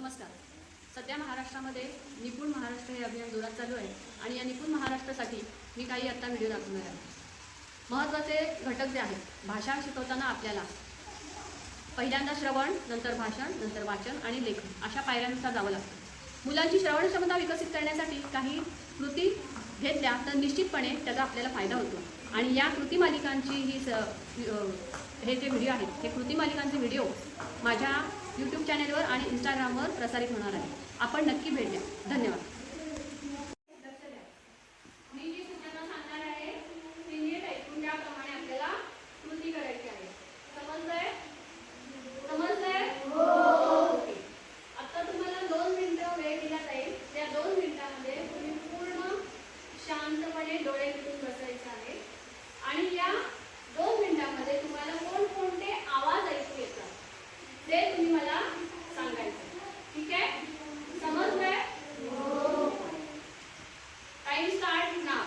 नमस्कार. सध्या महाराष्ट्रामध्ये निपुण महाराष्ट्र हे अभियान जोरात चालू आहे आणि या निपुण महाराष्ट्रासाठी मी काही आत्ता व्हिडिओ दाखवणार आहे. महत्त्वाचे घटक जे आहेत, भाषा शिकवताना आपल्याला पहिल्यांदा श्रवण, नंतर भाषण, नंतर वाचन आणि लेखन अशा पायऱ्यांनुसार जावं लागतं. मुलांची श्रवण क्षमता विकसित करण्यासाठी काही कृती घेतल्या तर निश्चितपणे त्याचा आपल्याला फायदा होतो. आणि या कृती मालिकांची हे जे व्हिडिओ आहेत, हे कृती मालिकांचे व्हिडिओ माझ्या यूट्यूब चॅनेलवर आणि इंस्टाग्रामवर प्रसारित होणार आहे. आपण नक्की भेट द्या. धन्यवाद. मी जी सूचना सांगणार आहे ती नीट ऐकून त्याप्रमाणे आपल्याला कृती करायची आहे. समजलंय? हो. आता तुम्हाला 2 मिनिटं वेळ दिला जाईल. त्या 2 मिनिटांमध्ये तुम्ही पूर्ण शांतपणे डोळे मिटून बसायचे आहे आणि या 2 मिनिटांमध्ये तुम्हाला कोणकोणते आवाज ऐकू येतात ते तुम्ही मला सांगायचं. ठीक आहे? समजलंय? हो. टाइम स्टार्ट नाव.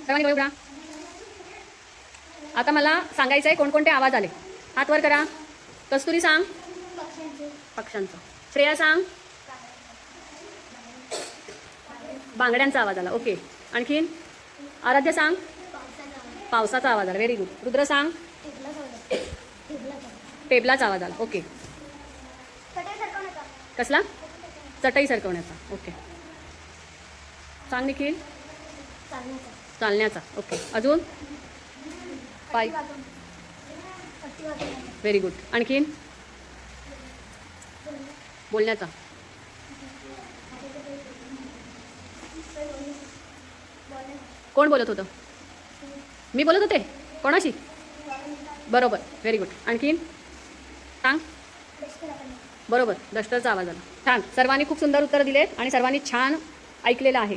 सर्वांनी डोळे उघडा. आता मला सांगायचं आहे कोणकोणते आवाज आले. हात वर करा. कस्तुरी सांग. पक्ष्यांचा. श्रेया सांग. बांगड्यांचा आवाज आला. ओके. आणखीन आराध्य सांग. पावसाचा आवाज आला. Very good. रुद्र सांग. टेबलाचा आवाज आला. ओके. कसला? चटई सरकवण्याचा. ओके. सांग निखिल. चालण्याचा. ओके. अजून? पाय. Very good. आणखीन? बोलण्याचा. कोण बोलत होतं? मी बोलत होते. कोणाशी? बरोबर. Very good. आणखीन सांग. बरोबर. डस्टरचा आवाज आला. छान. सर्वांनी खूप सुंदर उत्तर दिलेत आणि सर्वांनी छान ऐकलेलं आहे.